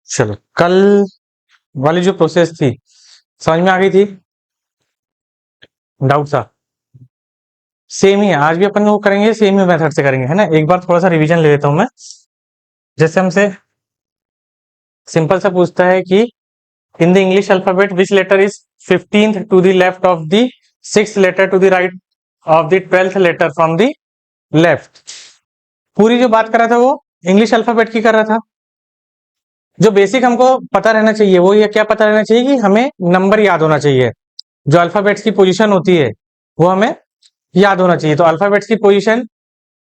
चलो, कल वाली जो प्रोसेस थी समझ में आ गई थी? डाउट था? सेम ही है, आज भी अपन वो करेंगे, सेम ही मेथड से करेंगे, है ना। एक बार थोड़ा सा रिवीजन ले लेता हूं मैं। जैसे हमसे सिंपल सा पूछता है कि in the English alphabet which letter is 15th to the left of the 6th letter to the right of the 12th letter from the left. पूरी जो बात कर रहा था वो इंग्लिश अल्फाबेट की कर रहा था। जो बेसिक हमको पता रहना चाहिए वो ये क्या पता रहना चाहिए कि हमें नंबर याद होना चाहिए। जो अल्फाबेट्स की पोजीशन होती है वो हमें याद होना चाहिए। तो अल्फाबेट्स की position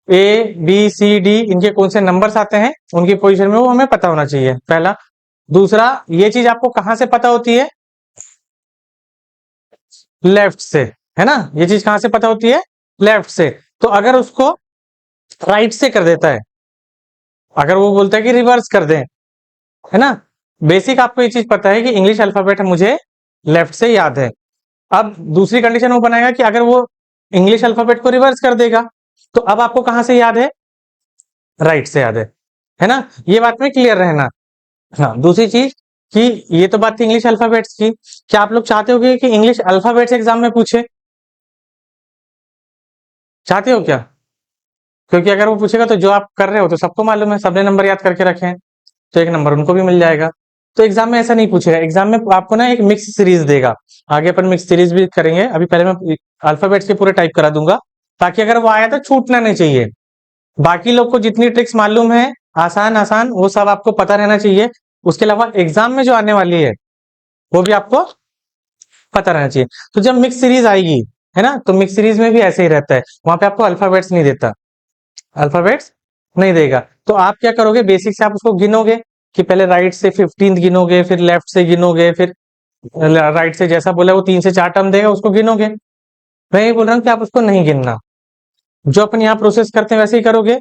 A B C D, इनके कौन से नंबर्स आते हैं उनकी पोजीशन में वो हमें पता होना चाहिए, पहला। दूसरा, ये चीज आपको कहां से पता होती है? लेफ्ट से, है ना। ये चीज कहां से पता होती है? लेफ्ट से। तो अगर उसको राइट से कर देता है, अगर वो बोलता है कि रिवर्स कर दें, है ना। बेसिक आपको ये चीज पता है कि इंग्लिश अल्फाबेट मुझे लेफ्ट से याद है। अब दूसरी कंडीशन वो बनाएगा कि अगर वो इंग्लिश अल्फाबेट को रिवर्स कर देगा, तो अब आपको कहां से याद है? राइट से याद है ना। ये बात में क्लियर रहना। हाँ, दूसरी चीज कि ये तो बात थी इंग्लिश अल्फाबेट्स की। क्या आप लोग चाहते होगे कि इंग्लिश अल्फाबेट्स एग्जाम में पूछे? चाहते हो क्या? क्योंकि अगर वो पूछेगा तो जो आप कर रहे हो तो सबको मालूम है, सबने नंबर याद करके रखे हैं, तो एक नंबर उनको भी मिल जाएगा। तो एग्जाम में ऐसा नहीं पूछेगा, एग्जाम में आपको ना एक मिक्स सीरीज देगा। आगे अपन मिक्स सीरीज भी करेंगे, अभी पहले मैं अल्फाबेट्स के पूरे टाइप करा दूंगा, ताकि अगर वो आया तो छूटना नहीं चाहिए। बाकी लोग को जितनी ट्रिक्स मालूम है आसान आसान, वो सब आपको पता रहना चाहिए। उसके अलावा एग्जाम में जो आने वाली है वो भी आपको पता रहना चाहिए। तो जब मिक्स सीरीज आएगी, है ना, तो मिक्स सीरीज में भी ऐसे ही रहता है, वहां पे आपको अल्फाबेट्स नहीं देता, अल्फाबेट्स नहीं देगा। तो आप क्या करोगे, बेसिक से आप उसको गिनोगे कि पहले राइट से 15th गिनोगे, फिर लेफ्ट से गिनोगे, फिर राइट से जैसा बोला वो 3 से 4 टर्म देगा उसको गिनोगे। मैं ये बोल रहा हूँ कि आप उसको नहीं गिनना, जो अपन यहाँ प्रोसेस करते हैं वैसे ही करोगे।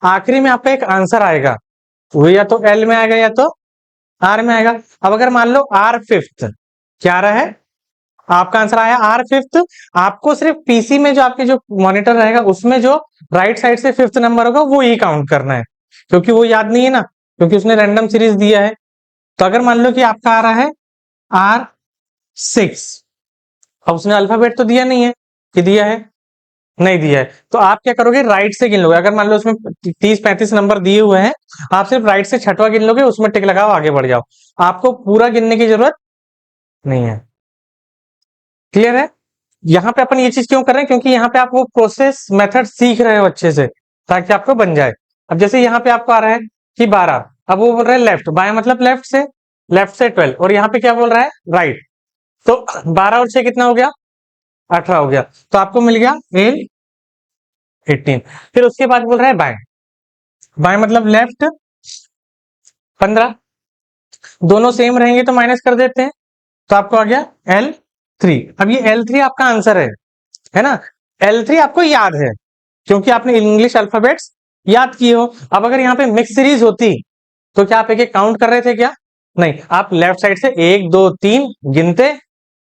आखिरी में आपका एक आंसर आएगा, वो या तो एल में आएगा या तो आर में आएगा। अब अगर मान लो आर फिफ्थ, क्या आ रहा है? आपका आंसर आया आर फिफ्थ। आपको सिर्फ पीसी में जो आपके जो मॉनिटर रहेगा उसमें जो राइट साइड से फिफ्थ नंबर होगा वो ही काउंट करना है, क्योंकि वो याद नहीं है ना, क्योंकि उसने रैंडम सीरीज दिया है। तो अगर मान लो कि आपका आ रहा है आर सिक्स, अब उसने अल्फाबेट तो दिया नहीं है, कि दिया है? नहीं दिया है। तो आप क्या करोगे, राइट से गिन लोगे। अगर मान लो उसमें 30-35 नंबर दिए हुए हैं, आप सिर्फ राइट से छठवा गिन लोगे, उसमें टिक लगाओ, आगे बढ़ जाओ। आपको पूरा गिनने की जरूरत नहीं है। क्लियर है? यहाँ पे अपन ये चीज क्यों कर रहे हैं, क्योंकि यहाँ पे आप वो प्रोसेस मेथड सीख रहे हो अच्छे से, ताकि आपको बन जाए। अब जैसे यहाँ पे आपको आ रहा है कि 12, अब वो बोल रहा है लेफ्ट, बाएं मतलब लेफ्ट से 12, और यहाँ पे क्या बोल रहा है? राइट। तो 12 और 6 कितना हो गया? 18 हो गया। तो आपको मिल गया एल 18। फिर उसके बाद बोल रहा है बाएं, बाएं मतलब लेफ्ट 15, दोनों सेम रहेंगे तो माइनस कर देते हैं, तो आपको आ गया L3। अब ये L3 आपका आंसर है ना। L3 आपको याद है क्योंकि आपने इंग्लिश अल्फाबेट्स याद किए हो। अब अगर यहाँ पे मिक्स सीरीज होती तो क्या आप एक एक काउंट कर रहे थे क्या? नहीं, आप लेफ्ट साइड से 1 2 3 गिनते,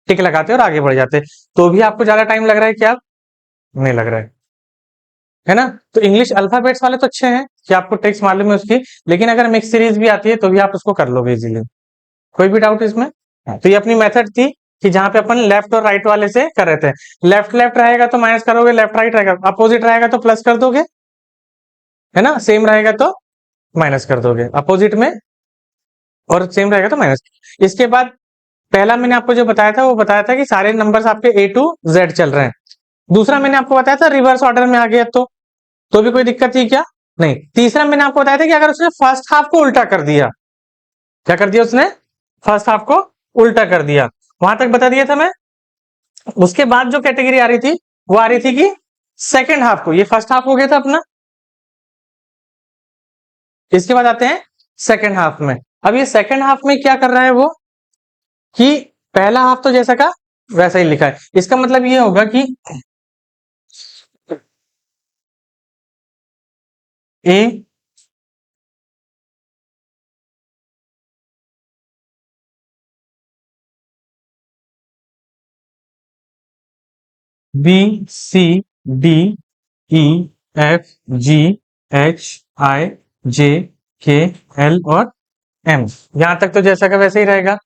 टिक लगाते और आगे बढ़ जाते। तो भी आपको ज्यादा टाइम लग रहा है क्या? नहीं लग रहा है ना। तो इंग्लिश अल्फाबेट्स वाले तो अच्छे हैं कि आपको ट्रिक्स मालूम है उसकी, लेकिन अगर मिक्स सीरीज भी आती है तो भी आप उसको कर लोगे इजीली। कोई भी डाउट इसमें? हाँ, तो ये अपनी मेथड थी कि जहां पे अपन लेफ्ट और राइट वाले से कर रहे थे। लेफ्ट लेफ्ट रहेगा तो माइनस करोगे, लेफ्ट राइट रहेगा, अपोजिट रहेगा तो प्लस कर दोगे, है ना। सेम रहेगा तो माइनस कर दोगे अपोजिट में, और सेम रहेगा तो माइनस। इसके बाद पहला मैंने आपको जो बताया था वो बताया था कि सारे नंबर्स आपके ए टू जेड चल रहे हैं। दूसरा मैंने आपको बताया था रिवर्स ऑर्डर में आ गया तो भी कोई दिक्कत थी क्या? नहीं। तीसरा मैंने आपको बताया था कि अगर उसने फर्स्ट हाफ को उल्टा कर दिया, क्या कर दिया उसने? फर्स्ट हाफ को उल्टा कर दिया, वहां तक बता दिया था मैं। उसके बाद जो कैटेगरी आ रही थी वो आ रही थी कि सेकंड हाफ को, ये फर्स्ट हाफ हो गया था अपना, इसके बाद आते हैं सेकंड हाफ में। अब ये सेकंड हाफ में क्या कर रहा है वो, कि पहला हाफ तो जैसा का वैसा ही लिखा है। इसका मतलब ये होगा कि A B C D E F G H I J K L और एम, यहां तक तो जैसा का वैसे ही रहेगा,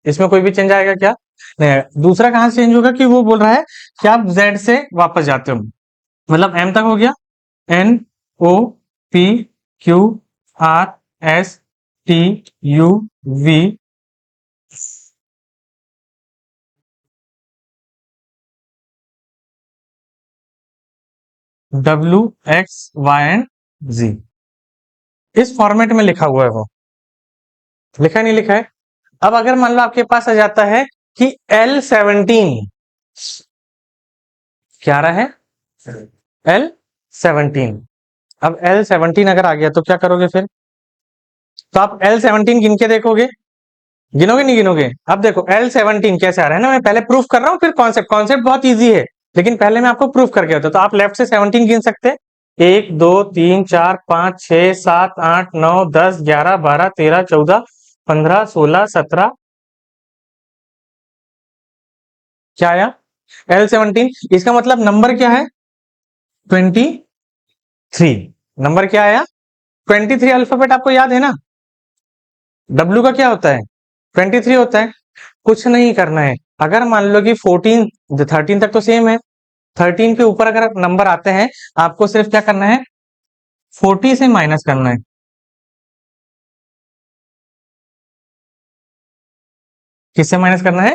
इसमें कोई भी चेंज आएगा क्या? नहीं। दूसरा कहां से चेंज होगा कि वो बोल रहा है कि आप जेड से वापस जाते हो, मतलब एम तक हो गया, N O P Q R S T U V W X Y and Z, इस फॉर्मेट में लिखा हुआ है वो, लिखा नहीं लिखा है? अब अगर मान लो आपके पास आ जाता है कि L17, क्या आ रहा है? L17। अब L17 अगर आ गया तो क्या करोगे फिर? तो आप L17 गिन के देखोगे, गिनोगे नहीं गिनोगे? अब देखो L17 कैसे आ रहा है ना, मैं पहले प्रूफ कर रहा हूँ फिर कॉन्सेप्ट, कॉन्सेप्ट बहुत ईजी है, लेकिन पहले मैं आपको प्रूफ करके होता। तो आप लेफ्ट से 17 गिन सकते हैं, 1 2 3 4 5 6 7 8 9 10 11 12 13 14 15 16 17, क्या आया? L17। इसका मतलब नंबर क्या है? 23। नंबर क्या आया? 23 अल्फाबेट आपको याद है ना? डब्ल्यू का क्या होता है? 23 होता है। कुछ नहीं करना है, अगर मान लो कि 14 13 तक तो सेम है, 13 के ऊपर अगर नंबर आते हैं, आपको सिर्फ क्या करना है? 40 से माइनस करना है। किससे माइनस करना है?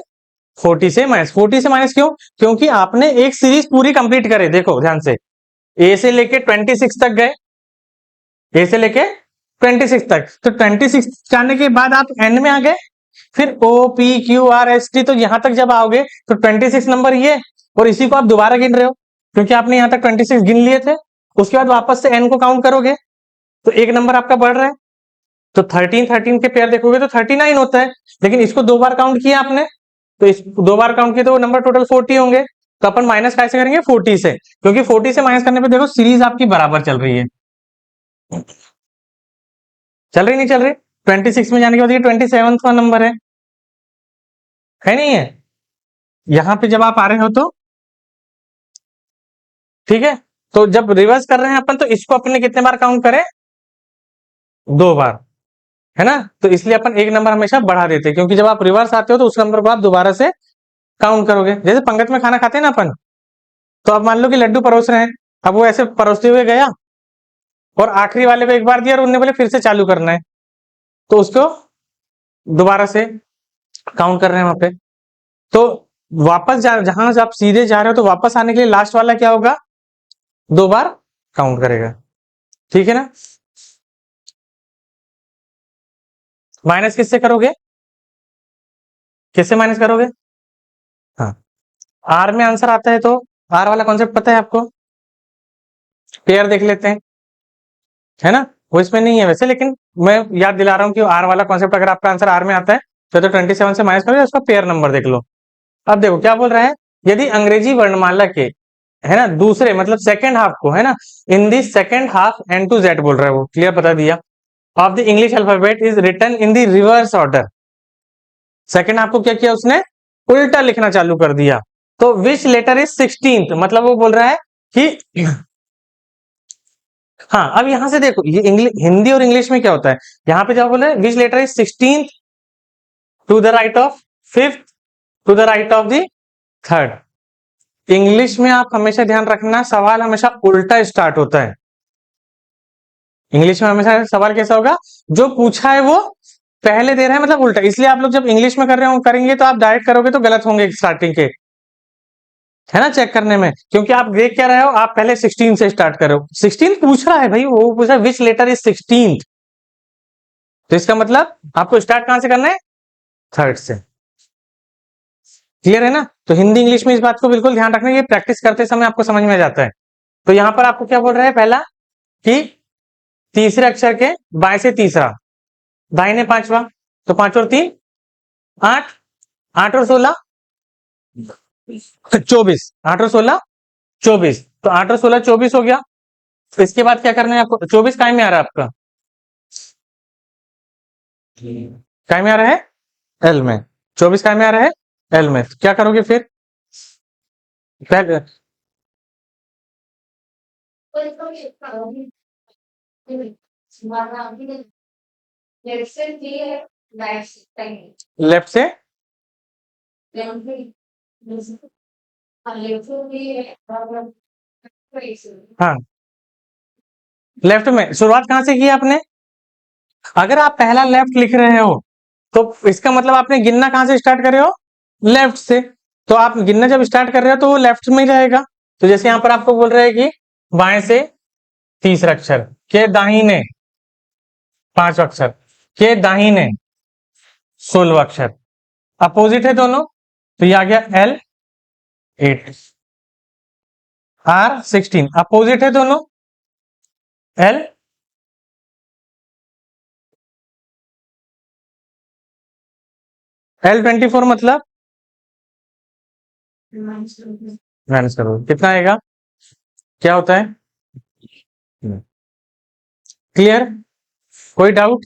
40 से माइनस। 40 से माइनस क्यों? क्योंकि आपने एक सीरीज पूरी कंप्लीट करे, देखो ध्यान से, ए से लेके 26 तक गए, ए से लेके 26 तक, तो 26 जाने के बाद आप एन में आ गए, फिर O P Q R S T, तो यहां तक जब आओगे तो 26 नंबर ये, और इसी को आप दोबारा गिन रहे हो क्योंकि आपने यहां तक 26 गिन लिए थे। उसके बाद वापस से एन को काउंट करोगे तो एक नंबर आपका बढ़ रहा है, तो 13 13 के पेयर देखोगे तो 39 होता है, लेकिन इसको दो बार काउंट किया आपने, तो इस दो बार काउंट किया तो वो नंबर टोटल 40 होंगे। तो अपन माइनस कैसे करेंगे? 40 से, क्योंकि 40 से माइनस करने पे देखो सीरीज आपकी बराबर चल रही है, चल रही नहीं चल रही? 26 में जाने के बाद ये 27 का नंबर है नहीं है? यहां पे जब आप आ रहे हो तो ठीक है, तो जब रिवर्स कर रहे हैं अपन तो इसको अपने कितने बार काउंट करें? दो बार, है ना? तो इसलिए अपन एक नंबर हमेशा बढ़ा देते हैं, क्योंकि जब आप रिवर्स आते हो तो उस नंबर को आप दोबारा से काउंट करोगे। जैसे पंगत में खाना खाते हैं ना अपन, तो अब मान लो कि लड्डू परोस रहे हैं, अब वो ऐसे परोसते हुए गया और आखिरी वाले को एक बार दिया और उन्होंने बोले फिर से चालू करना है, तो उसको दोबारा से काउंट कर रहे हैं वहां पे। तो वापस जहां से आप सीधे जा रहे हो तो वापस आने के लिए लास्ट वाला क्या होगा? दो बार काउंट करेगा, ठीक है ना? माइनस किससे करोगे? किससे माइनस करोगे? हाँ, आर में आंसर आता है तो आर वाला कॉन्सेप्ट पता है आपको? पेयर देख लेते हैं, है ना? वो इसमें नहीं है वैसे, लेकिन मैं याद दिला रहा हूं कि आर वाला कॉन्सेप्ट अगर आपका आंसर आर में आता है तो 27 से माइनस करोगे, उसका पेयर नंबर देख लो। अब देखो क्या बोल रहा है, यदि अंग्रेजी वर्णमाला के, है ना, दूसरे मतलब सेकंड हाफ को, है ना, in the second half N to Z बोल रहा है, वो क्लियर बता दिया, of the English alphabet is written in the reverse order. Second half को क्या किया उसने? उल्टा लिखना चालू कर दिया। तो विच लेटर इज 16th, मतलब वो बोल रहा है कि हाँ, अब यहां से देखो ये इंग्लिश, हिंदी और इंग्लिश में क्या होता है, यहां पे क्या बोल रहे हैं? Which letter is 16th to the right of 5th to the right of the 3rd। English में आप हमेशा ध्यान रखना, सवाल हमेशा उल्टा स्टार्ट होता है। इंग्लिश में हमेशा सवाल कैसा होगा? जो पूछा है वो पहले दे रहा है, मतलब उल्टा। इसलिए आप लोग जब इंग्लिश में कर रहे हो करेंगे तो आप डायरेक्ट करोगे तो गलत होंगे स्टार्टिंग के, है ना, चेक करने में, क्योंकि आप देख क्या रहे हो, आप पहले 16 से स्टार्ट करो। 16 पूछ रहा है भाई, वो पूछ रहा है विच लेटर इज 16, तो इसका मतलब आपको स्टार्ट कहां से करना है? 3rd से। क्लियर है ना? तो हिंदी इंग्लिश में इस बात को बिल्कुल ध्यान रखना, ये प्रैक्टिस करते समय आपको समझ में आ जाता है। तो यहां पर आपको क्या बोल रहा है? पहला कि तीसरे अक्षर के बाएं से तीसरा, दाहिने पांचवा, तो 5 और 3 8, 8 और 16 24, 8 और 16 24, तो 8 और 16 24 हो गया। तो इसके बाद क्या करना है आपको? 24 काय में आ रहा है आपका? काय में आ रहा है? एल में। 24 काय में आ रहा है? एल में। तो क्या करोगे फिर? पहले लेफ्ट से हाँ, लेफ्ट में शुरुआत कहाँ से की आपने? अगर आप पहला लेफ्ट लिख रहे हो तो इसका मतलब आपने गिनना कहां से स्टार्ट कर रहे हो? लेफ्ट से। तो आप गिनना जब स्टार्ट कर रहे हो तो वो लेफ्ट में ही रहेगा। तो जैसे यहां पर आपको बोल रहे हैं कि बाएं से तीसरा अक्षर के दाहिने पांचवा अक्षर के दाहिने 16वां अक्षर, अपोजिट है दोनों, तो ये आ गया L8, R16 अपोजिट है दोनों, L24 मतलब माइनस करो कितना आएगा, क्या होता है? क्लियर? कोई डाउट?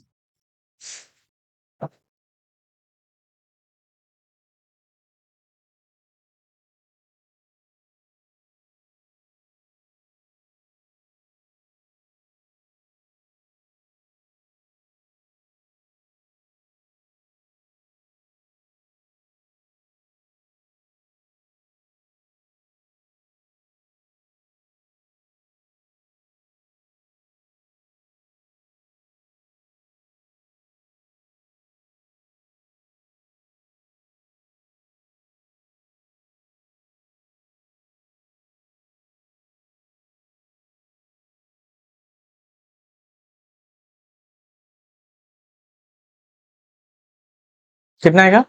कितना आएगा?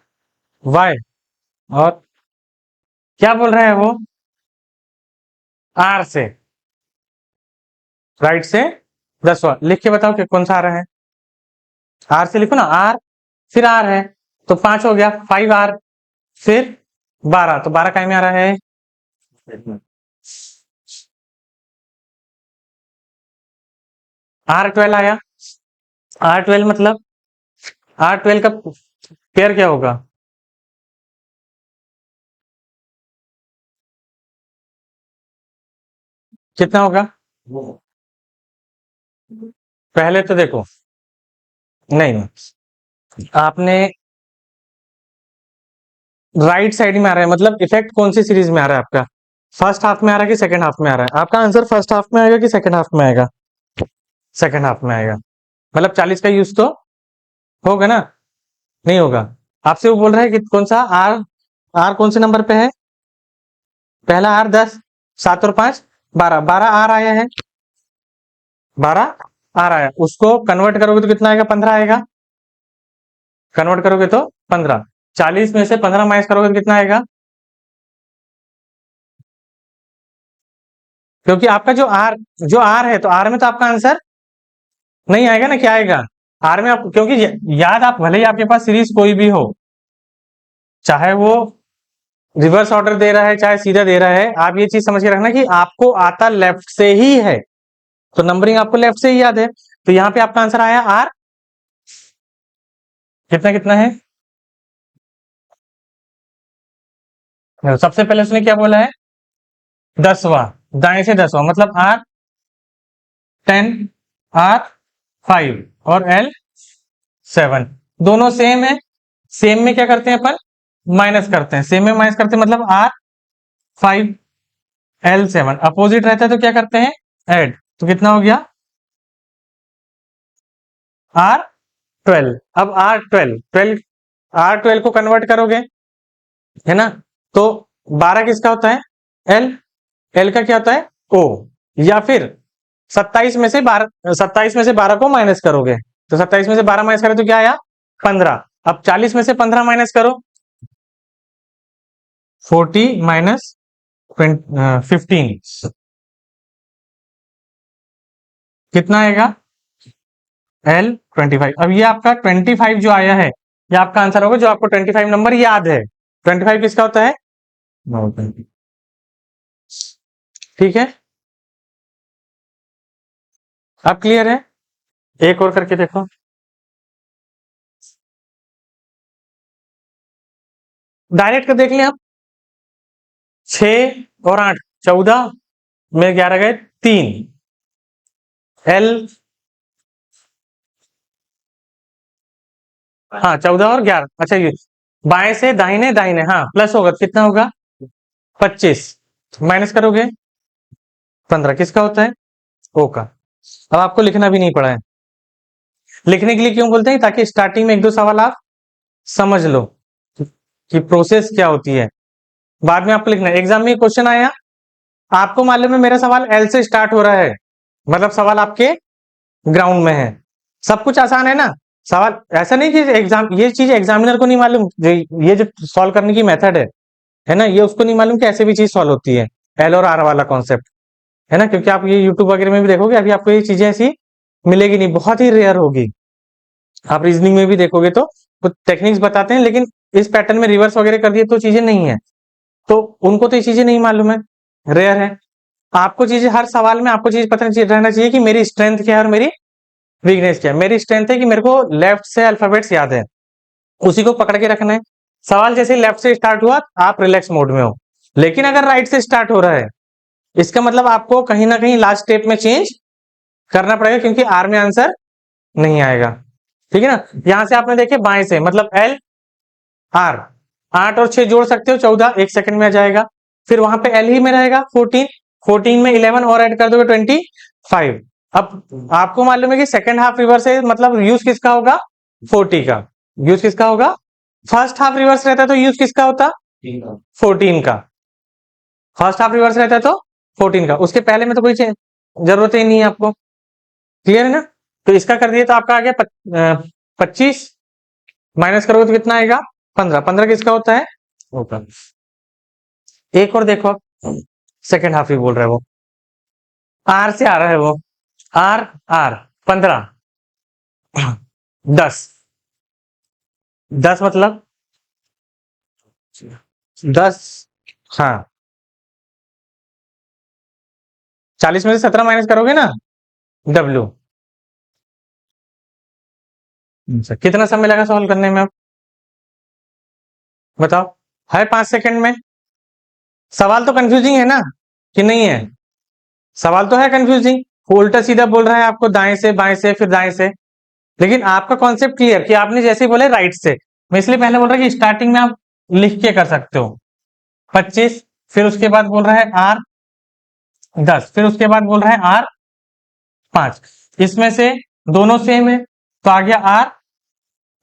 Y और क्या बोल रहे हैं वो? R से राइट से 10वां लिख के बताओ कि कौन सा आ रहा है? R से लिखो ना, R फिर R है तो 5 हो गया, 5R फिर 12, तो 12 काय में आ रहा है? R12 आया। R12 मतलब R12 का पेयर क्या होगा? कितना होगा? पहले तो देखो, नहीं आपने राइट साइड में आ रहा है, मतलब इफेक्ट कौन सी सीरीज में आ रहा है आपका? फर्स्ट हाफ में आ रहा है कि सेकंड हाफ में आ रहा है? आपका आंसर फर्स्ट हाफ में आएगा कि सेकंड हाफ में आएगा? सेकंड हाफ में आएगा। मतलब 40 का यूज तो होगा ना? नहीं होगा। आपसे वो बोल रहा है कि कौन सा आर, आर कौन से नंबर पे है? पहला आर 10, 7 और 5 12, 12 आर आया है, 12 आर आया, उसको कन्वर्ट करोगे तो कितना आएगा? 15 आएगा। कन्वर्ट करोगे तो 15, 40 में से 15 माइनस करोगे तो कितना आएगा? क्योंकि आपका जो आर है, तो आर में तो आपका आंसर नहीं आएगा ना, क्या आएगा? आर में आप, क्योंकि याद, आप भले ही आपके पास सीरीज कोई भी हो, चाहे वो रिवर्स ऑर्डर दे रहा है चाहे सीधा दे रहा है, आप ये चीज समझ के रखना कि आपको आता लेफ्ट से ही है, तो नंबरिंग आपको लेफ्ट से ही याद है। तो यहाँ पे आपका आंसर आया आर कितना कितना है? सबसे पहले उसने क्या बोला है? 10वां, दाएं से 10वां, मतलब R10, R5 और L7 दोनों सेम है। सेम में क्या करते हैं अपन? माइनस करते हैं। सेम में माइनस करते हैं मतलब R5 L7, अपोजिट रहता है तो क्या करते हैं? ऐड। तो कितना हो गया? R12। अब R12 को कन्वर्ट करोगे, है ना? तो 12 किसका होता है? L। L का क्या होता है? O। या फिर 27 में से 12 को माइनस करोगे, तो 27 में से 12 माइनस करो तो क्या आया? 15। अब 40 में से 15 माइनस करो, 40 माइनस 15 कितना आएगा? L25। अब ये आपका 25 जो आया है, ये आपका आंसर होगा, जो आपको 25 नंबर याद है। 25 किसका होता है? ठीक है, अब क्लियर है? एक और करके देखो। डायरेक्ट कर देख लें आप। 6 और 8 14 में 11 गए 3, L हाँ 14 और 11, अच्छा ये बाएं से दाहिने, दाहिने हाँ प्लस होगा, कितना होगा 25, माइनस करोगे 15, किसका होता है ओ का। अब आपको लिखना भी नहीं पड़ा है, लिखने के लिए क्यों बोलते हैं, ताकि स्टार्टिंग में एक दो सवाल आप समझ लो कि प्रोसेस क्या होती है, बाद में आपको लिखना है। एग्जाम में क्वेश्चन आया, आपको मालूम है मेरा सवाल एल से स्टार्ट हो रहा है, मतलब सवाल आपके ग्राउंड में है, सब कुछ आसान है ना। सवाल ऐसा नहीं कि एग्जाम, ये चीज एग्जामिनर को नहीं मालूम, ये जो सॉल्व करने की मेथड है ना, ये उसको नहीं मालूम कि ऐसे भी चीज सॉल्व होती है, एल और आर वाला कॉन्सेप्ट, है ना। क्योंकि आप ये यूट्यूब वगैरह में भी देखोगे, अभी आपको ये चीजें ऐसी मिलेगी नहीं, बहुत ही रेयर होगी। आप रीजनिंग में भी देखोगे तो कुछ टेक्निक्स बताते हैं, लेकिन इस पैटर्न में रिवर्स वगैरह कर दिए तो चीजें नहीं है, तो उनको तो ये चीजें नहीं मालूम है, रेयर है। आपको चीजें हर सवाल में आपको चीज पता रहना चाहिए कि मेरी स्ट्रेंथ क्या है और मेरी वीकनेस क्या है। मेरी स्ट्रेंथ है कि मेरे को लेफ्ट से अल्फाबेट्स याद है, उसी को पकड़ के रखना है। सवाल जैसे लेफ्ट से स्टार्ट हुआ, आप रिलैक्स मोड में हो, लेकिन अगर राइट से स्टार्ट हो रहा है, इसका मतलब आपको कहीं ना कहीं लास्ट स्टेप में चेंज करना पड़ेगा, क्योंकि आर में आंसर नहीं आएगा, ठीक है ना। यहां से आपने देखे बाएं से, मतलब एल आर, 8 और 6 जोड़ सकते हो, 14 एक सेकंड में आ जाएगा। फिर वहां पे एल ही में रहेगा 14, 14 में 11 और ऐड कर दोगे 25। अब आपको मालूम है कि सेकंड हाफ रिवर्स है, मतलब यूज किसका होगा 40 का, यूज किसका होगा। फर्स्ट हाफ रिवर्स रहता तो यूज किसका होता 14 का, फर्स्ट हाफ रिवर्स रहता तो 14 का, उसके पहले में तो कोई जरूरत ही नहीं है आपको, क्लियर है ना। तो इसका कर दिए तो आपका आ गया 25, माइनस करोगे तो कितना आएगा 15, 15 किसका होता है ओपन। एक और देखो, सेकंड हाफ ही बोल रहा है वो, आर से आ रहा है वो, आर आर 15, 10, 10 मतलब 10, हाँ 40 में से 17 माइनस करोगे ना डब्ल्यू। अच्छा, कितना समय लगा सॉल्व करने में, आप बताओ, है 5 सेकंड में। सवाल तो कंफ्यूजिंग है ना कि नहीं है, सवाल तो है कंफ्यूजिंग, उल्टा सीधा बोल रहा है आपको, दाएं से बाएं से फिर दाएं से, लेकिन आपका कॉन्सेप्ट क्लियर कि आपने जैसे बोले राइट से। मैं इसलिए पहले बोल रहा कि स्टार्टिंग में आप लिख के कर सकते हो 25, फिर उसके बाद बोल रहा है आर 10, फिर उसके बाद बोल रहा है आर 5, इसमें से दोनों सेम है तो आ गया आर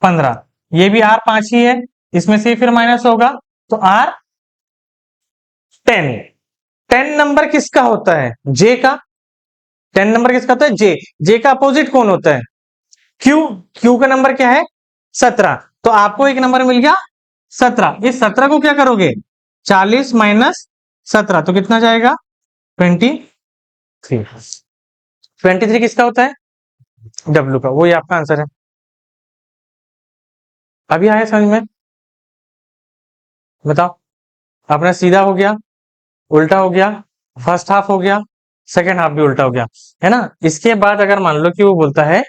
15, ये भी आर 5 ही है, इसमें से फिर माइनस होगा तो आर 10। 10 नंबर किसका होता है जे का, 10 नंबर किसका होता है जे, जे का अपोजिट कौन होता है क्यू, क्यू का नंबर क्या है 17, तो आपको एक नंबर मिल गया 17। इस 17 को क्या करोगे 40 माइनस 17 तो कितना जाएगा 23। 23 किसका होता है डब्ल्यू का, वही आपका आंसर है। अभी आया समझ में, बताओ, अपना सीधा हो गया, उल्टा हो गया, फर्स्ट हाफ हो गया, सेकेंड हाफ भी उल्टा हो गया, है ना। इसके बाद अगर मान लो कि वो बोलता है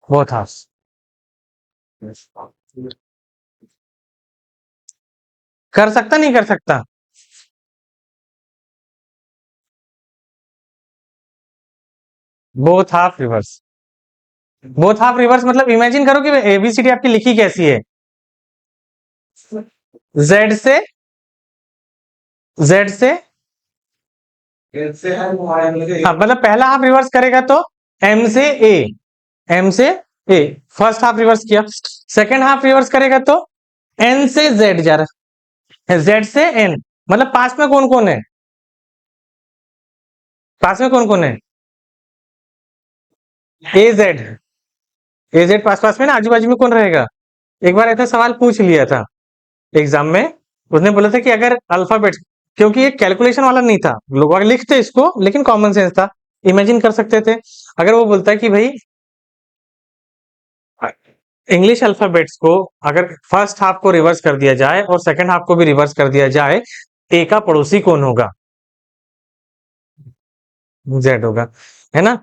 बोथ हाफ, कर सकता नहीं कर सकता, both half reverse, both half reverse मतलब इमेजिन करो कि एबीसीडी आपकी लिखी कैसी है, जेड से, जेड से हाँ, मतलब पहला हाफ रिवर्स करेगा तो एम से ए, एम से ए, फर्स्ट हाफ रिवर्स किया, सेकेंड हाफ रिवर्स करेगा तो एन से जेड जा रहा है, जेड से एन, मतलब पास में कौन कौन है, पास में कौन कौन है ए जेड, ए जेड पास पास में ना, आजू बाजू में कौन रहेगा। एक बार ऐसा सवाल पूछ लिया था एग्जाम में, उसने बोला था कि अगर अल्फाबेट, क्योंकि ये कैलकुलेशन वाला नहीं था, लोग लिखते इसको लेकिन कॉमन सेंस था, इमेजिन कर सकते थे। अगर वो बोलता है कि भाई इंग्लिश अल्फाबेट्स को अगर फर्स्ट हाफ को रिवर्स कर दिया जाए और सेकंड हाफ को भी रिवर्स कर दिया जाए, ए का पड़ोसी कौन होगा, जेड होगा, है ना।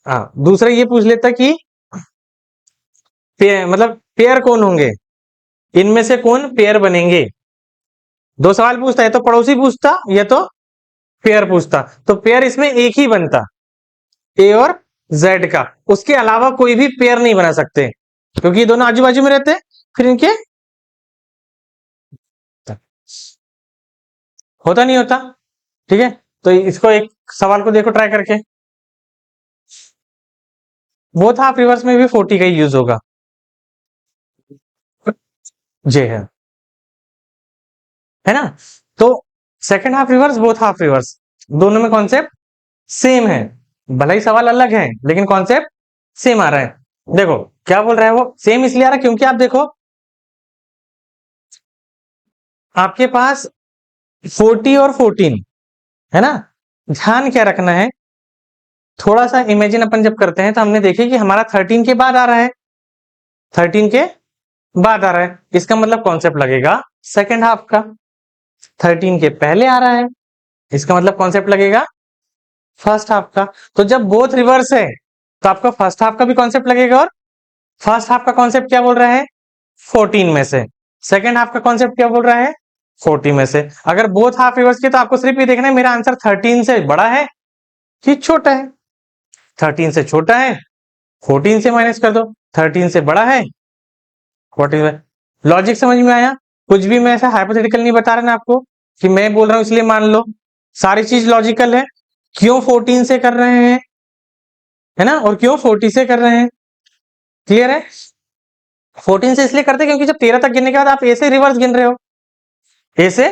हाँ, दूसरा ये पूछ लेता कि मतलब पेयर कौन होंगे, इनमें से कौन पेयर बनेंगे। दो सवाल पूछता है, तो पड़ोसी पूछता या तो पेयर पूछता, तो पेयर इसमें एक ही बनता, ए और जेड का, उसके अलावा कोई भी पेयर नहीं बना सकते, क्योंकि ये दोनों आजू बाजू में रहते हैं, फिर इनके होता नहीं होता। ठीक है, तो इसको एक सवाल को देखो ट्राई करके, बोथ हाफ रिवर्स में भी 40 का ही यूज होगा। जे है ना। तो second half reverse, both half reverse, दोनों में कॉन्सेप्ट सेम है, भले ही सवाल अलग है लेकिन कॉन्सेप्ट सेम आ रहा है। देखो क्या बोल रहा है वो, सेम इसलिए आ रहा है क्योंकि आप देखो आपके पास 40 और 14 है ना। ध्यान क्या रखना है, थोड़ा सा इमेजिन अपन जब करते हैं तो हमने देखे कि हमारा 13 के बाद आ रहा है, 13 के बाद आ रहा है, इसका मतलब कॉन्सेप्ट लगेगा सेकेंड हाफ का। 13 के पहले आ रहा है, इसका मतलब कॉन्सेप्ट लगेगा फर्स्ट हाफ का। तो जब बोथ रिवर्स है तो आपका फर्स्ट हाफ का भी कॉन्सेप्ट लगेगा, और फर्स्ट हाफ का कॉन्सेप्ट क्या बोल रहा है 14 में से, सेकेंड हाफ का कॉन्सेप्ट क्या बोल रहा है 40 में से। अगर बोथ हाफ रिवर्स के तो आपको सिर्फ ये देखना है मेरा आंसर 13 से बड़ा है कि छोटा है। 13 से छोटा है 14 से माइनस कर दो, 13 से बड़ा है 14 में। लॉजिक समझ में आया? कुछ भी मैं ऐसा हाइपोथेटिकल नहीं बता रहा ना आपको कि मैं बोल रहा हूं इसलिए मान लो, सारी चीज लॉजिकल है। क्यों 14 से कर रहे हैं, है ना, और क्यों 40 से कर रहे हैं, क्लियर है। 14 से इसलिए करते हैं क्योंकि जब 13 तक गिनने के बाद आप ए से रिवर्स गिन रहे हो, ए से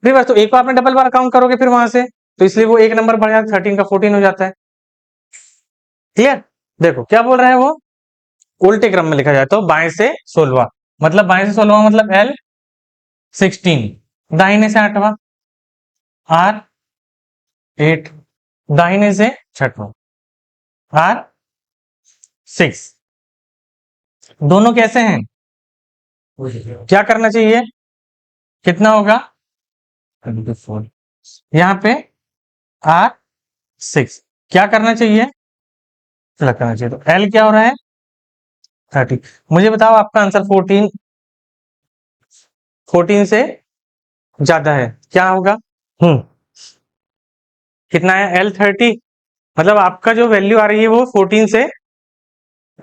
रिवर्स, तो एक को आपने डबल बार काउंट करोगे फिर वहां से, तो इसलिए वो एक नंबर बढ़ जाता है, 13 का 14 हो जाता है। क्लियर। देखो क्या बोल रहा है वो, उल्टे क्रम में लिखा जाए तो बाएं से 16, मतलब बाएं से 16 मतलब एल 16, दाहिने से 8वां आर 8, दाहिने से 6वां आर 6। दोनों कैसे हैं, क्या करना चाहिए, कितना होगा 24, यहाँ पे आर 6, क्या करना चाहिए प्लग करना चाहिए, तो एल क्या हो रहा है 30। मुझे बताओ आपका आंसर 14 से ज्यादा है, क्या होगा, कितना है एल 30, मतलब आपका जो वैल्यू आ रही है वो 14 से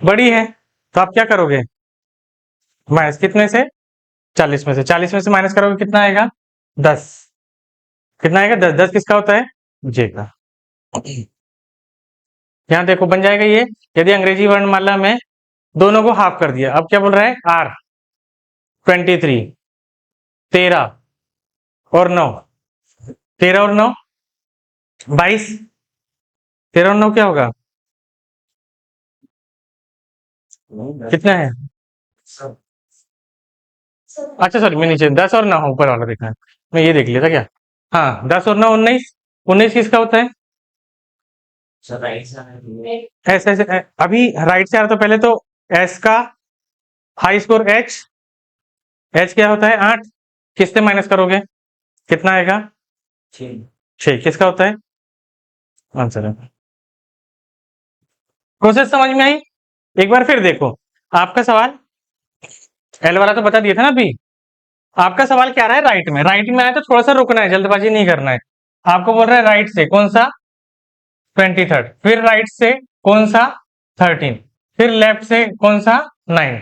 बड़ी है, तो आप क्या करोगे माइनस कितने से 40 में से, 40 में से माइनस करोगे कितना आएगा 10, कितना आएगा 10, 10 किसका होता है जे का। यहां देखो बन जाएगा ये, यदि अंग्रेजी वर्णमाला में दोनों को हाफ कर दिया, अब क्या बोल रहा है आर 23, 13 और 9, 13 और 9 22, 13 और 9 क्या होगा कितना है, अच्छा सॉरी मैं नीचे 10 और 9 ऊपर वाला देखा है, मैं ये देख लिया था क्या। हाँ 10 और 9 19, 19 किसका होता है ऐसे ऐसे अभी राइट से आ रहा, तो पहले तो एस का हाई स्कोर एच, एच क्या होता है 8, किससे माइनस करोगे कितना आएगा 6, किसका होता है आंसर है। प्रोसेस समझ में आई, एक बार फिर देखो आपका सवाल, एल वाला तो बता दिया था ना अभी, आपका सवाल क्या आ रहा है राइट में, राइट में आया तो थोड़ा सा रुकना है, जल्दबाजी नहीं करना है। आपको बोल रहा है राइट से कौन सा 23, फिर राइट से कौन सा 13, फिर लेफ्ट से कौन सा 9,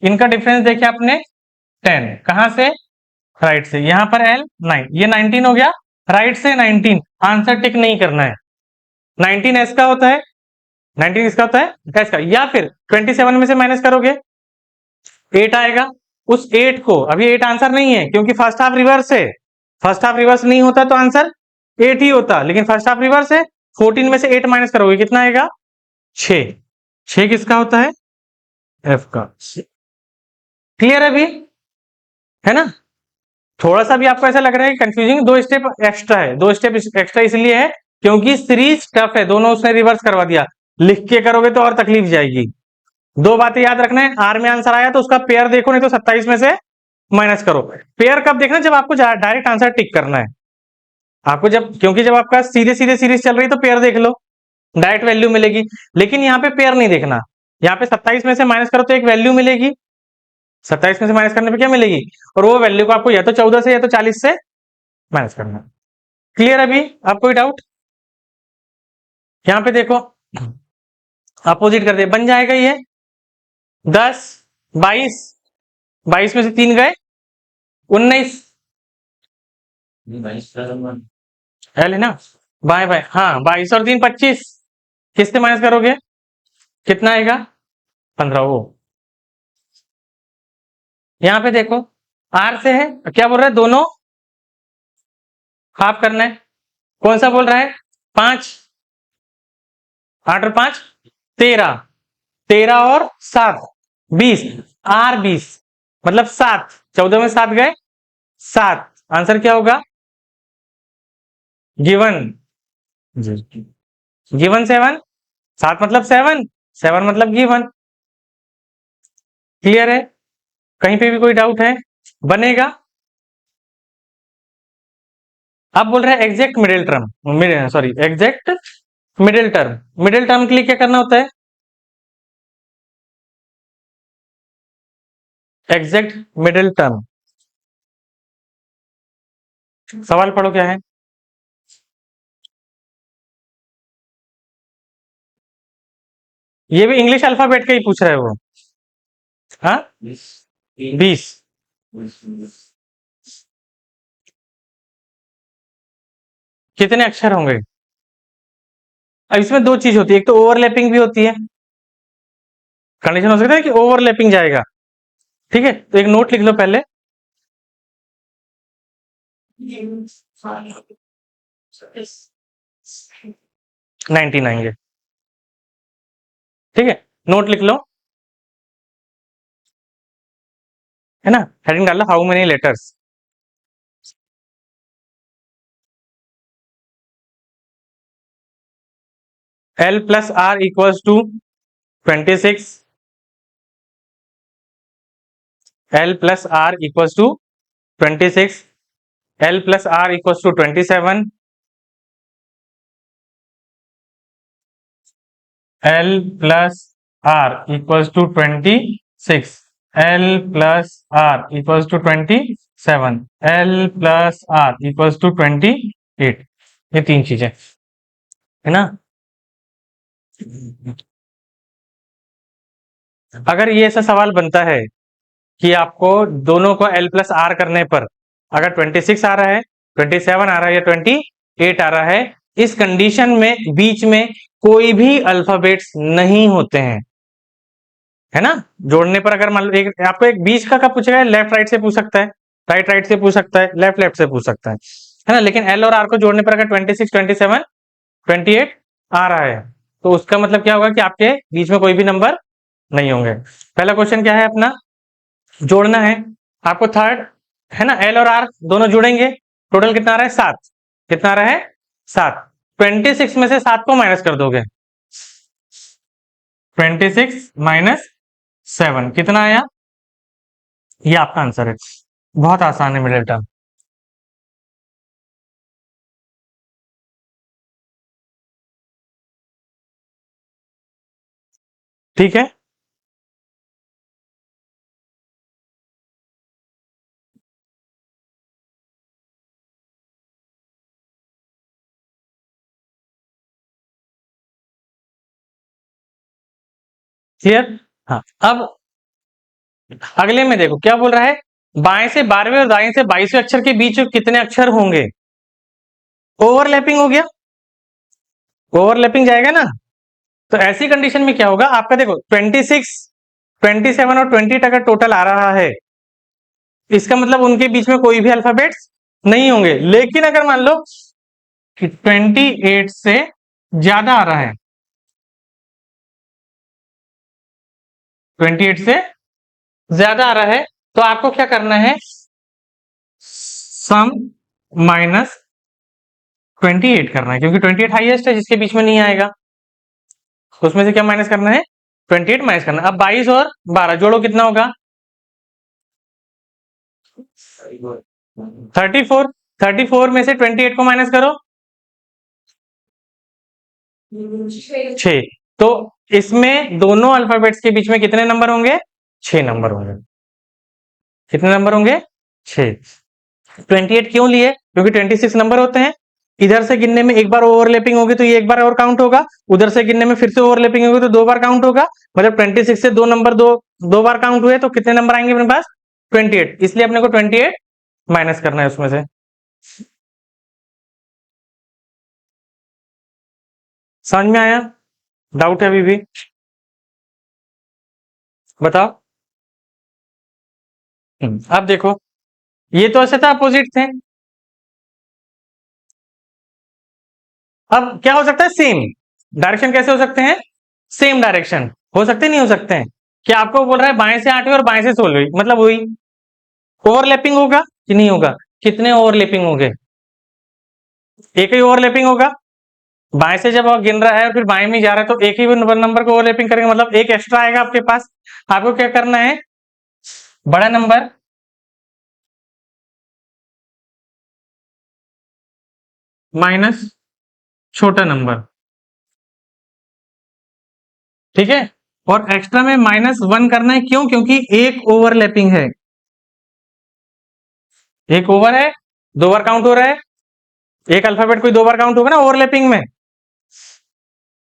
इनका डिफरेंस देखिए आपने 10, कहां से राइट से, यहां पर एल 9, ये 19 हो गया, राइट से 19, आंसर टिक नहीं करना है, 19 एस का होता है, 19 इसका होता है एस का, या फिर 27 में से माइनस करोगे 8 आएगा, उस 8 को, अभी 8 आंसर नहीं है क्योंकि फर्स्ट हाफ रिवर्स है, फर्स्ट हाफ रिवर्स नहीं होता तो आंसर 8 ही होता, लेकिन फर्स्ट हाफ रिवर्स है, 14 में से 8 माइनस करोगे कितना आएगा 6, 6 किसका होता है एफ का। क्लियर है अभी, है ना। थोड़ा सा भी आपको ऐसा लग रहा है कंफ्यूजिंग, 2 स्टेप एक्स्ट्रा है, 2 स्टेप एक्स्ट्रा इसलिए है क्योंकि सीरीज टफ है, दोनों उसने रिवर्स करवा दिया, लिख के करोगे तो और तकलीफ जाएगी। 2 बातें याद रखना है, आर में आंसर आया तो उसका पेयर देखो, नहीं तो 27 में से माइनस करो। पेयर कब देखना, जब आपको डायरेक्ट आंसर टिक करना है आपको, जब क्योंकि जब आपका सीधे सीधे सीरीज चल रही है तो पेयर देख लो, डायरेक्ट वैल्यू मिलेगी, लेकिन यहाँ पे पेयर नहीं देखना, यहाँ पे 27 में से माइनस करो तो एक वैल्यू मिलेगी, 27 में से माइनस करने पे क्या मिलेगी, और वो वैल्यू को आपको या तो 14 से या तो 40 से माइनस करना। क्लियर अभी, आप कोई डाउट, यहाँ पे देखो अपोजिट कर दे, बन जाएगा ये 10, 22, 22 में से 3 गए 19, एल है ना, बाय बाय, हाँ 22 और 3 25, किससे माइनस करोगे कितना आएगा 15। वो यहां पे देखो आर से है, क्या बोल रहा है दोनों हाफ करना है, कौन सा बोल रहा है 5, 8 और 5 13, 13 और 7 20, आर 20 मतलब 7, 14 में 7 गए 7, आंसर क्या होगा गिवन, गिवन 7, 7 मतलब 7, 7 मतलब गिवन। क्लियर है, कहीं पे भी कोई डाउट है बनेगा। अब बोल रहे हैं exact middle term, sorry exact middle term, middle term के लिए क्या करना होता है एग्जैक्ट मिडिल टर्म, सवाल पढ़ो क्या है, ये भी इंग्लिश अल्फाबेट का ही पूछ रहा है वो, हाँ 20, कितने अक्षर होंगे। अब इसमें दो चीज होती है, एक तो ओवरलैपिंग भी होती है, कंडीशन हो सकता है कि ओवरलैपिंग जाएगा, ठीक है, तो एक नोट लिख लो पहले 19 आएंगे, ठीक है, नोट लिख लो, है ना, हेडिंग डाल लो how many letters, L plus R equals to 26, L plus R equals to 26, L plus R equals to 27, L plus R equals to 26, L plus R equals to 27, L plus R equals to 28, ये तीन चीजें है ना। अगर ये ऐसा सवाल बनता है कि आपको दोनों को एल प्लस आर करने पर अगर 26 आ रहा है, 27 आ रहा है या 28 आ रहा है, इस कंडीशन में बीच में कोई भी अल्फाबेट्स नहीं होते हैं, है ना, जोड़ने पर अगर मान लो एक आपको एक बीच का पूछेगा, लेफ्ट राइट से पूछ सकता है, राइट राइट से पूछ सकता है, लेफ्ट लेफ्ट से पूछ सकता है ना, लेकिन एल और आर को जोड़ने पर अगर 26, 27, 28 आ रहा है तो उसका मतलब क्या होगा कि आपके बीच में कोई भी नंबर नहीं होंगे। पहला क्वेश्चन क्या है अपना, जोड़ना है आपको, थर्ड है ना, एल और आर दोनों जुड़ेंगे, टोटल कितना आ रहा है 7, कितना आ रहा है 7, 26 में से 7 को माइनस कर दोगे, 26 माइनस 7 कितना आया, ये आपका आंसर है, बहुत आसान है मिडिल टर्म। ठीक है, क्लियर, हाँ अब अगले में देखो क्या बोल रहा है, बाएं से 12वें और दाएं से 22वें अक्षर के बीच कितने अक्षर होंगे, ओवरलैपिंग हो गया, ओवरलैपिंग जाएगा ना, तो ऐसी कंडीशन में क्या होगा आपका, देखो 26, 27 और 28 अगर टोटल आ रहा है, इसका मतलब उनके बीच में कोई भी अल्फाबेट्स नहीं होंगे, लेकिन अगर मान लो कि 28 से ज्यादा आ रहा है, 28 से ज्यादा आ रहा है, तो आपको क्या करना है, सम माइनस 28 करना है, क्योंकि 28 हाईएस्ट है जिसके बीच में नहीं आएगा, तो उसमें से क्या माइनस करना है 28 माइनस करना है। अब 22 और 12 जोड़ो कितना होगा 34, 34 में से 28 को माइनस करो 6, तो इसमें दोनों अल्फाबेट्स के बीच में कितने नंबर होंगे 6 नंबर होंगे, कितने नंबर होंगे 6। 28 क्यों लिए, क्योंकि 26 नंबर होते हैं, इधर से गिनने में एक बार ओवरलैपिंग होगी तो ये एक बार और काउंट होगा, उधर से गिनने में फिर से ओवरलैपिंग होगी तो 2 बार काउंट होगा। मतलब 26 से 2 नंबर दो बार काउंट हुए तो कितने नंबर आएंगे अपने पास? 28। इसलिए अपने को 28 माइनस करना है उसमें से। समझ में आया? डाउट है अभी भी? बताओ। अब देखो, ये तो ऐसे था अपोजिट थे। अब क्या हो सकता है? सेम डायरेक्शन कैसे हो सकते हैं? सेम डायरेक्शन हो सकते नहीं हो सकते हैं? क्या आपको बोल रहा है बाएं से 8वीं और बाएं से 16वीं, मतलब वही ओवरलैपिंग होगा कि नहीं होगा? कितने ओवरलैपिंग होंगे? एक ही ओवरलैपिंग होगा। बाएं से जब गिन रहा है और फिर बाएं में जा रहा है तो एक ही नंबर को ओवरलैपिंग करेंगे, मतलब एक एक्स्ट्रा आएगा आपके पास। आपको क्या करना है? बड़ा नंबर माइनस छोटा नंबर, ठीक है। और एक्स्ट्रा में -1 करना है, क्यों? क्योंकि एक ओवरलैपिंग है, एक ओवर है, 2 बार काउंट हो रहा है। एक अल्फाबेट कोई 2 बार काउंट होगा ना ओवरलैपिंग में,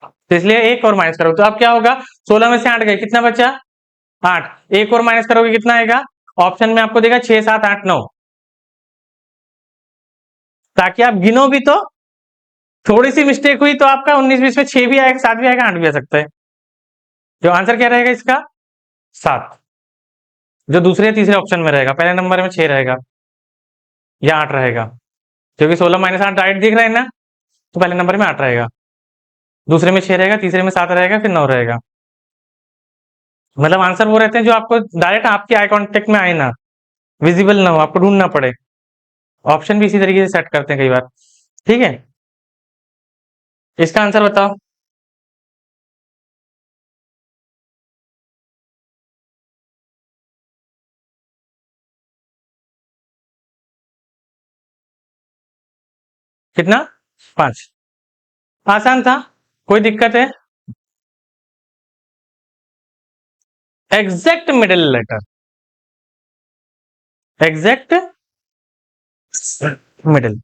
तो इसलिए एक और माइनस करोगे तो अब क्या होगा? 16 में से 8 गए, कितना बचा? 8। एक और माइनस करोगे कितना आएगा? ऑप्शन में आपको देगा 6, 7, 8, 9, ताकि आप गिनो भी तो थोड़ी सी मिस्टेक हुई तो आपका 19-20 में 6 भी आएगा, 7 भी आएगा, 8 भी आ सकता है। जो आंसर क्या रहेगा इसका? 7। जो दूसरे या तीसरे ऑप्शन में रहेगा, पहले नंबर में 6 रहेगा या 8 रहेगा, क्योंकि 16 माइनस 8 8 दिख रहा है ना, तो पहले नंबर में 8 रहेगा, दूसरे में 6 रहेगा, तीसरे में 7 रहेगा, फिर 9 रहेगा। मतलब आंसर वो रहते हैं जो आपको डायरेक्ट आपके आई कांटेक्ट में आए ना, विजिबल ना हो, आपको ढूंढना पड़े। ऑप्शन भी इसी तरीके से सेट करते हैं कई बार, ठीक है। इसका आंसर बताओ। कितना? 5। आसान था, कोई दिक्कत है? Exact middle letter, exact middle.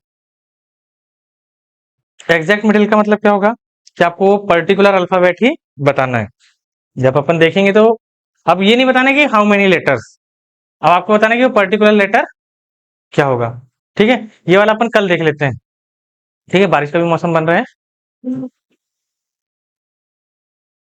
Exact middle का मतलब क्या होगा कि आपको पर्टिकुलर अल्फाबेट ही बताना है। जब अपन देखेंगे तो अब ये नहीं बताना कि हाउ मेनी लेटर्स, अब आपको बताना है कि वो पर्टिकुलर लेटर क्या होगा, ठीक है। ये वाला अपन कल देख लेते हैं, ठीक है। बारिश का भी मौसम बन रहा है,